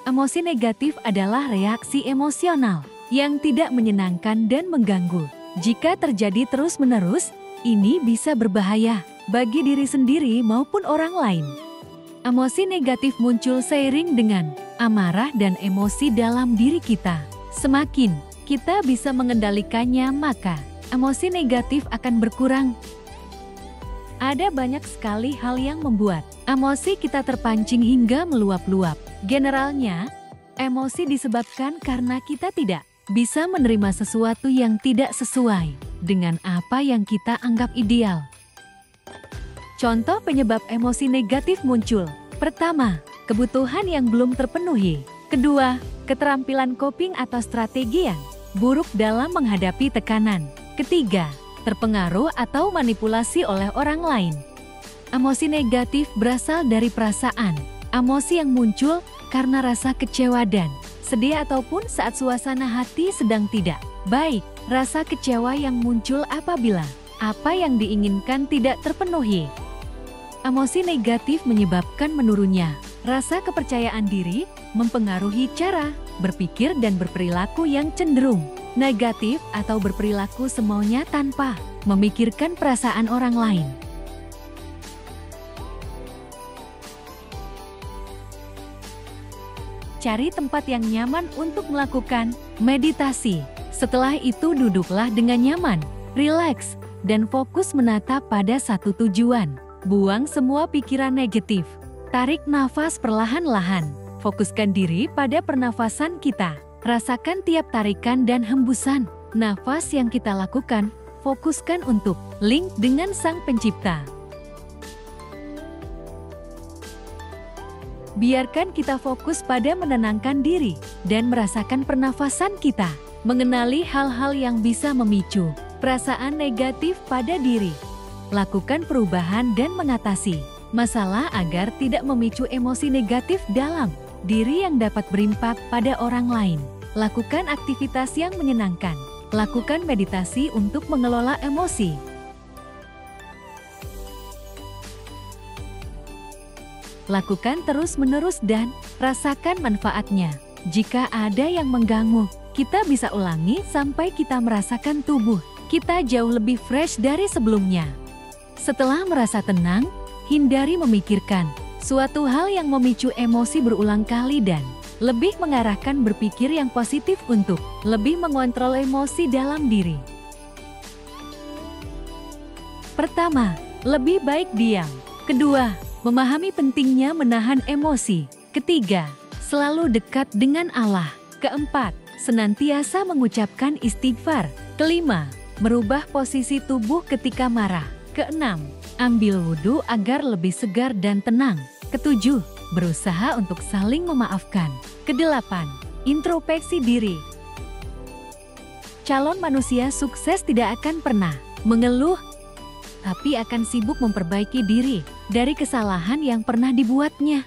Emosi negatif adalah reaksi emosional yang tidak menyenangkan dan mengganggu. Jika terjadi terus-menerus, ini bisa berbahaya bagi diri sendiri maupun orang lain. Emosi negatif muncul seiring dengan amarah dan emosi dalam diri kita. Semakin kita bisa mengendalikannya, maka emosi negatif akan berkurang. Ada banyak sekali hal yang membuat emosi kita terpancing hingga meluap-luap. Generalnya, emosi disebabkan karena kita tidak bisa menerima sesuatu yang tidak sesuai dengan apa yang kita anggap ideal. Contoh penyebab emosi negatif muncul. Pertama, kebutuhan yang belum terpenuhi. Kedua, keterampilan coping atau strategi yang buruk dalam menghadapi tekanan. Ketiga, terpengaruh atau manipulasi oleh orang lain. Emosi negatif berasal dari perasaan. Emosi yang muncul karena rasa kecewa dan sedih ataupun saat suasana hati sedang tidak baik. Rasa kecewa yang muncul apabila apa yang diinginkan tidak terpenuhi. Emosi negatif menyebabkan menurunnya rasa kepercayaan diri, mempengaruhi cara berpikir dan berperilaku yang cenderung negatif atau berperilaku semaunya tanpa memikirkan perasaan orang lain. Cari tempat yang nyaman untuk melakukan meditasi. Setelah itu duduklah dengan nyaman, rileks, dan fokus menatap pada satu tujuan. Buang semua pikiran negatif. Tarik nafas perlahan-lahan. Fokuskan diri pada pernafasan kita. Rasakan tiap tarikan dan hembusan nafas yang kita lakukan. Fokuskan untuk link dengan Sang Pencipta. Biarkan kita fokus pada menenangkan diri dan merasakan pernafasan kita. Mengenali hal-hal yang bisa memicu perasaan negatif pada diri. Lakukan perubahan dan mengatasi masalah agar tidak memicu emosi negatif dalam diri yang dapat berimpak pada orang lain. Lakukan aktivitas yang menyenangkan. Lakukan meditasi untuk mengelola emosi. Lakukan terus-menerus dan rasakan manfaatnya. Jika ada yang mengganggu, kita bisa ulangi sampai kita merasakan tubuh kita jauh lebih fresh dari sebelumnya. Setelah merasa tenang, hindari memikirkan suatu hal yang memicu emosi berulang kali dan lebih mengarahkan berpikir yang positif untuk lebih mengontrol emosi dalam diri. Pertama, lebih baik diam. Kedua, memahami pentingnya menahan emosi. Ketiga, selalu dekat dengan Allah. Keempat, senantiasa mengucapkan istighfar. Kelima, merubah posisi tubuh ketika marah. Keenam, ambil wudhu agar lebih segar dan tenang. Ketujuh, berusaha untuk saling memaafkan. Kedelapan, introspeksi diri. Calon manusia sukses tidak akan pernah mengeluh, tapi akan sibuk memperbaiki diri dari kesalahan yang pernah dibuatnya.